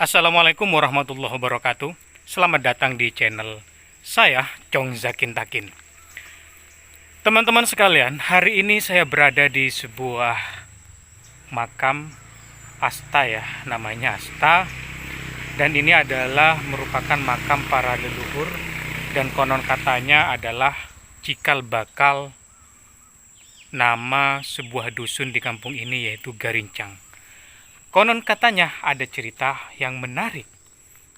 Assalamualaikum warahmatullahi wabarakatuh. Selamat datang di channel saya, Chong Zakin Takin. Teman-teman sekalian, hari ini saya berada di sebuah makam Asta ya, namanya Asta. Dan ini adalah merupakan makam para leluhur dan konon katanya adalah cikal bakal nama sebuah dusun di kampung ini, yaitu Garincang. Konon katanya ada cerita yang menarik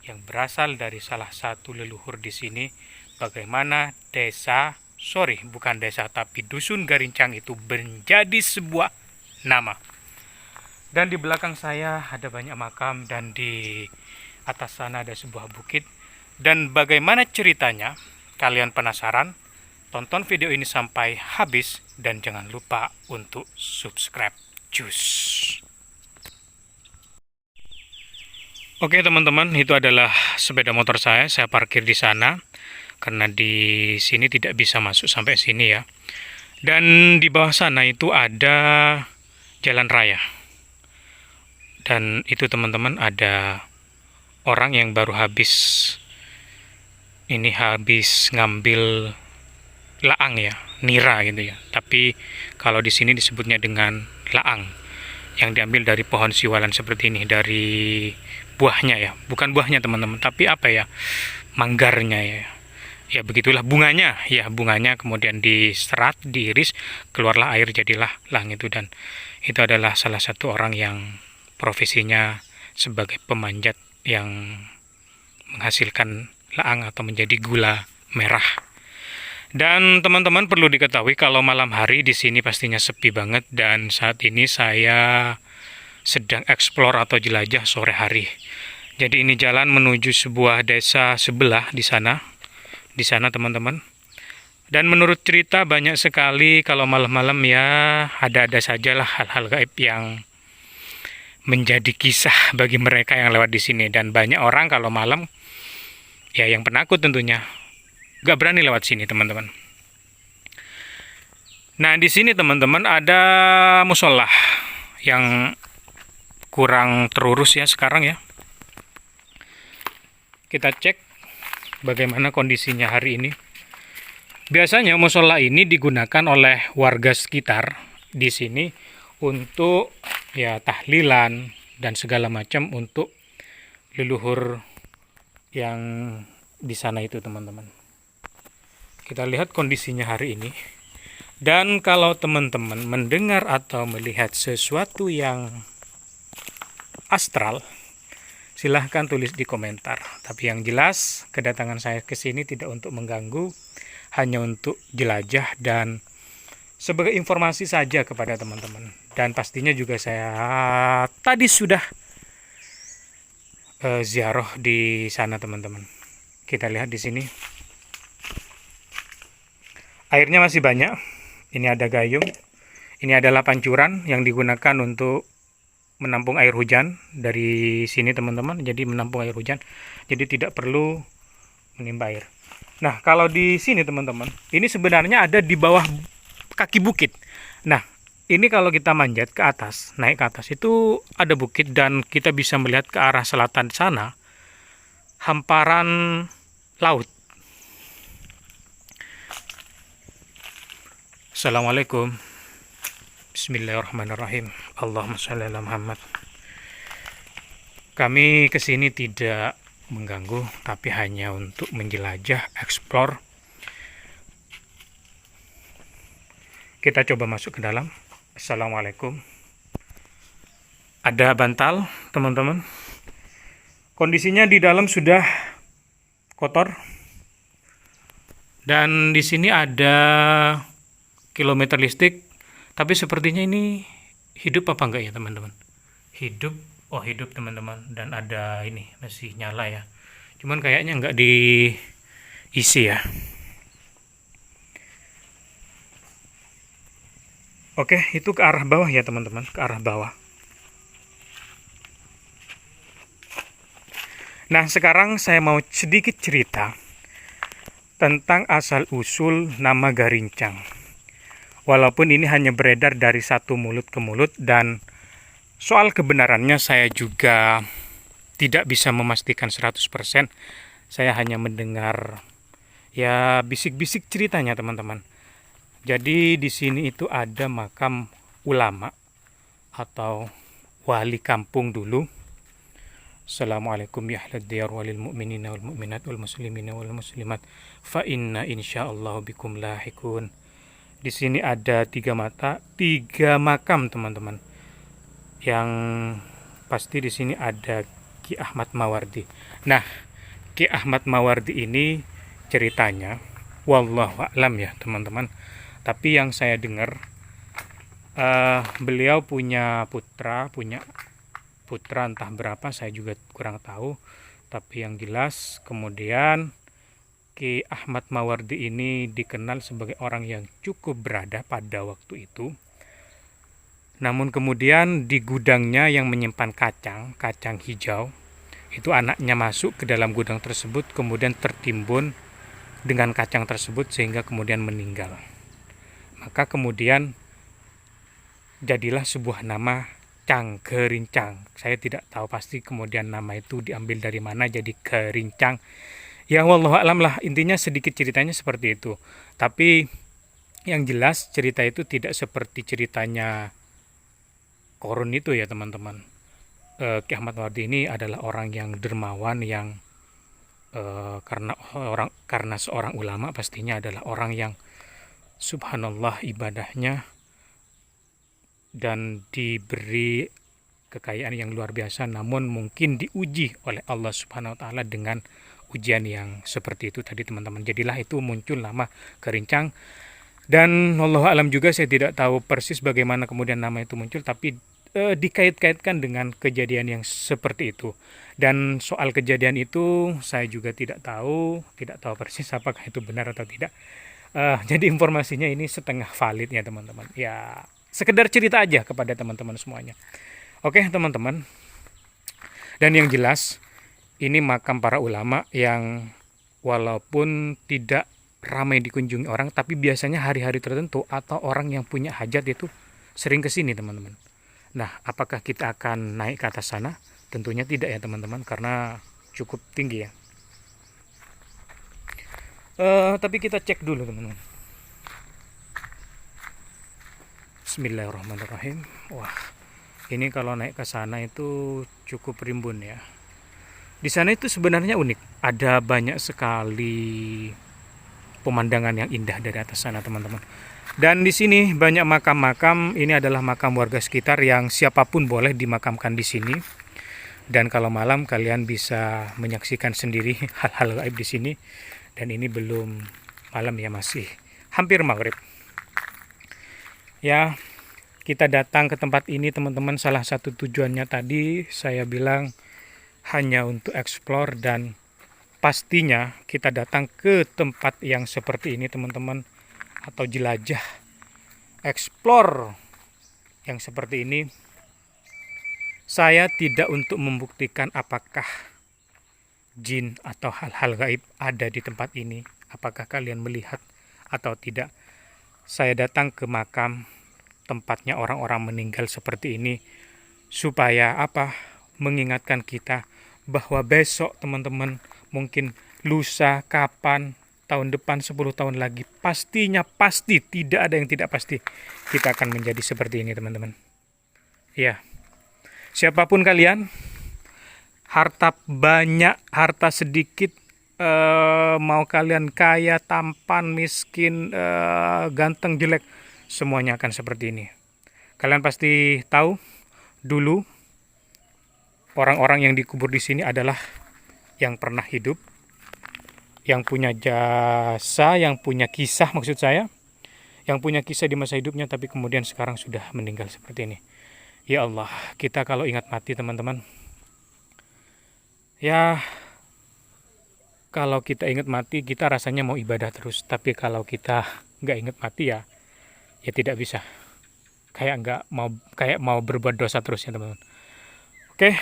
yang berasal dari salah satu leluhur di sini, bagaimana bukan desa tapi dusun Garincang itu menjadi sebuah nama. Dan di belakang saya ada banyak makam dan di atas sana ada sebuah bukit. Dan bagaimana ceritanya? Kalian penasaran? Tonton video ini sampai habis dan jangan lupa untuk subscribe. Cus. Oke teman-teman, itu adalah sepeda motor saya parkir di sana karena di sini tidak bisa masuk sampai sini ya. Dan di bawah sana itu ada jalan raya. Dan itu teman-teman ada orang yang baru habis ngambil laang ya, nira gitu ya. Tapi kalau di sini disebutnya dengan laang yang diambil dari pohon siwalan seperti ini, dari buahnya ya, bukan buahnya teman-teman, tapi apa ya, manggarnya ya. Ya begitulah bunganya ya, bunganya kemudian diserat, diiris, keluarlah air, jadilah laang itu. Dan itu adalah salah satu orang yang profesinya sebagai pemanjat yang menghasilkan laang atau menjadi gula merah. Dan teman-teman perlu diketahui kalau malam hari di sini pastinya sepi banget, dan saat ini saya sedang eksplor atau jelajah sore hari. Jadi ini jalan menuju sebuah desa sebelah di sana teman-teman. Dan menurut cerita banyak sekali kalau malam-malam ya ada sajalah hal-hal gaib yang menjadi kisah bagi mereka yang lewat di sini. Dan banyak orang kalau malam ya yang penakut tentunya gak berani lewat sini teman-teman. Nah di sini teman-teman ada musola yang kurang terurus ya sekarang ya. Kita cek bagaimana kondisinya hari ini. Biasanya musola ini digunakan oleh warga sekitar di sini untuk ya tahlilan dan segala macam untuk leluhur yang di sana itu teman-teman. Kita lihat kondisinya hari ini. Dan kalau teman-teman mendengar atau melihat sesuatu yang astral, silahkan tulis di komentar. Tapi yang jelas kedatangan saya ke sini tidak untuk mengganggu, hanya untuk jelajah dan sebagai informasi saja kepada teman-teman. Dan pastinya juga saya tadi sudah ziarah di sana teman-teman. Kita lihat di sini airnya masih banyak. Ini ada gayung. Ini adalah pancuran yang digunakan untuk menampung air hujan dari sini teman-teman. Jadi menampung air hujan, jadi tidak perlu menimba air. Nah kalau di sini teman-teman, ini sebenarnya ada di bawah kaki bukit. Nah ini kalau kita manjat ke atas, naik ke atas itu ada bukit, dan kita bisa melihat ke arah selatan sana hamparan laut. Assalamualaikum. Bismillahirrahmanirrahim. Allahumma sholli ala Muhammad. Kami kesini tidak mengganggu, tapi hanya untuk menjelajah, eksplor. Kita coba masuk ke dalam. Assalamualaikum. Ada bantal, teman-teman. Kondisinya di dalam sudah kotor. Dan di sini ada kilometer listrik. Tapi sepertinya ini hidup apa enggak ya teman-teman? Hidup, hidup teman-teman. Dan ada ini masih nyala ya. Cuman kayaknya enggak diisi ya. Oke, itu ke arah bawah ya teman-teman, ke arah bawah. Nah sekarang saya mau sedikit cerita tentang asal-usul nama Garincang. Walaupun ini hanya beredar dari satu mulut ke mulut, dan soal kebenarannya saya juga tidak bisa memastikan 100%. Saya hanya mendengar ya bisik-bisik ceritanya teman-teman. Jadi di sini itu ada makam ulama atau wali kampung dulu. Assalamualaikum ya ahlad diyar walil mu'minina wal mu'minat wal muslimina wal muslimat fa inna insyaallah bikum lahikun. Di sini ada 3 makam teman-teman. Yang pasti di sini ada Ki Ahmad Mawardi. Nah, Ki Ahmad Mawardi ini ceritanya wallahu a'lam ya teman-teman. Tapi yang saya dengar beliau punya putra entah berapa, saya juga kurang tahu. Tapi yang jelas kemudian Ki Ahmad Mawardi ini dikenal sebagai orang yang cukup berada pada waktu itu. Namun kemudian di gudangnya yang menyimpan kacang hijau, itu anaknya masuk ke dalam gudang tersebut, kemudian tertimbun dengan kacang tersebut sehingga kemudian meninggal. Maka kemudian jadilah sebuah nama Cangkerincang. Saya tidak tahu pasti kemudian nama itu diambil dari mana jadi Kerincang. Ya wallahu alam lah, intinya sedikit ceritanya seperti itu. Tapi yang jelas cerita itu tidak seperti ceritanya Korun itu ya teman-teman. Ki Ahmad Mawardi ini adalah orang yang dermawan, yang karena seorang ulama pastinya adalah orang yang subhanallah ibadahnya dan diberi kekayaan yang luar biasa, namun mungkin diuji oleh Allah Subhanahu wa taala dengan ujian yang seperti itu tadi teman-teman. Jadilah itu muncul nama Kerincang, dan wallahu alam juga saya tidak tahu persis bagaimana kemudian nama itu muncul, tapi dikait-kaitkan dengan kejadian yang seperti itu. Dan soal kejadian itu saya juga tidak tahu persis apakah itu benar atau tidak. Jadi informasinya ini setengah valid ya teman-teman. Ya sekedar cerita aja kepada teman-teman semuanya. Oke teman-teman. Dan yang jelas ini makam para ulama yang walaupun tidak ramai dikunjungi orang, tapi biasanya hari-hari tertentu atau orang yang punya hajat itu sering ke sini teman-teman. Nah, apakah kita akan naik ke atas sana? Tentunya tidak ya teman-teman, karena cukup tinggi ya. Tapi kita cek dulu teman-teman. Bismillahirrahmanirrahim. Wah, ini kalau naik ke sana itu cukup rimbun ya. Di sana itu sebenarnya unik. Ada banyak sekali pemandangan yang indah dari atas sana teman-teman. Dan di sini banyak makam-makam. Ini adalah makam warga sekitar yang siapapun boleh dimakamkan di sini. Dan kalau malam kalian bisa menyaksikan sendiri hal-hal gaib di sini. Dan ini belum malam ya, masih hampir maghrib. Ya, kita datang ke tempat ini teman-teman, salah satu tujuannya tadi saya bilang hanya untuk explore, dan pastinya kita datang ke tempat yang seperti ini teman-teman, atau jelajah explore yang seperti ini. Saya tidak untuk membuktikan apakah jin atau hal-hal gaib ada di tempat ini, apakah kalian melihat atau tidak. Saya datang ke makam tempatnya orang-orang meninggal seperti ini supaya apa? Mengingatkan kita bahwa besok teman-teman, mungkin lusa, kapan, tahun depan, 10 tahun lagi, pasti tidak ada yang tidak pasti kita akan menjadi seperti ini teman-teman. Ya, siapapun kalian, harta banyak, harta sedikit, mau kalian kaya, tampan, miskin, ganteng, jelek, semuanya akan seperti ini. Kalian pasti tahu dulu orang-orang yang dikubur di sini adalah yang pernah hidup, yang punya jasa, yang punya kisah, maksud saya, yang punya kisah di masa hidupnya, tapi kemudian sekarang sudah meninggal seperti ini. Ya Allah, kita kalau ingat mati teman-teman, ya kalau kita ingat mati kita rasanya mau ibadah terus, tapi kalau kita nggak ingat mati ya tidak bisa, kayak mau berbuat dosa terus ya teman-teman. Oke,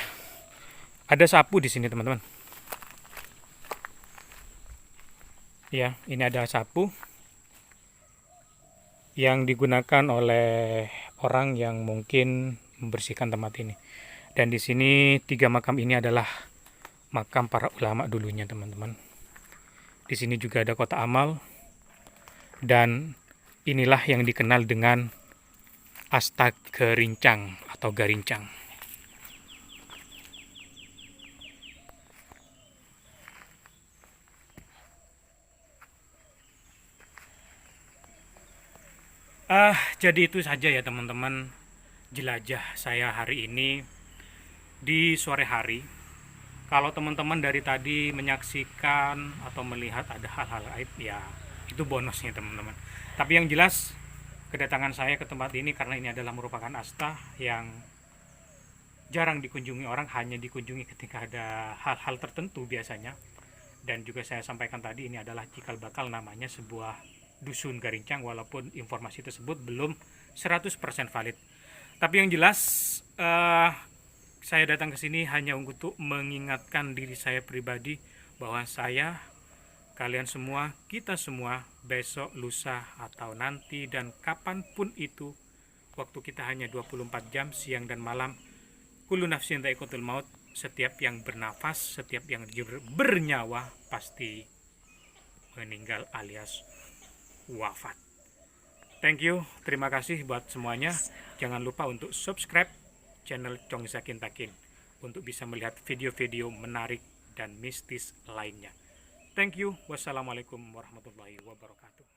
ada sapu di sini teman-teman. Ya, ini ada sapu yang digunakan oleh orang yang mungkin membersihkan tempat ini. Dan di sini 3 makam ini adalah makam para ulama dulunya, teman-teman. Di sini juga ada kotak amal, dan inilah yang dikenal dengan Asta Gerincang atau Garincang. Jadi itu saja ya teman-teman, jelajah saya hari ini di sore hari. Kalau teman-teman dari tadi menyaksikan atau melihat ada hal-hal aib, ya itu bonusnya teman-teman. Tapi yang jelas kedatangan saya ke tempat ini karena ini adalah merupakan asta yang jarang dikunjungi orang, hanya dikunjungi ketika ada hal-hal tertentu biasanya. Dan juga saya sampaikan tadi, ini adalah cikal bakal namanya sebuah dusun Garincang, walaupun informasi tersebut belum 100% valid. Tapi yang jelas saya datang ke sini hanya untuk mengingatkan diri saya pribadi bahwa saya, kalian semua, kita semua besok, lusa, atau nanti dan kapanpun itu, waktu kita hanya 24 jam siang dan malam. Kullu nafsin dha'iqatul maut, setiap yang bernafas, setiap yang bernyawa pasti meninggal alias wafat. Thank you, terima kasih buat semuanya. Jangan lupa untuk subscribe channel Chongsa Kintakin untuk bisa melihat video-video menarik dan mistis lainnya. Thank you, wassalamualaikum warahmatullahi wabarakatuh.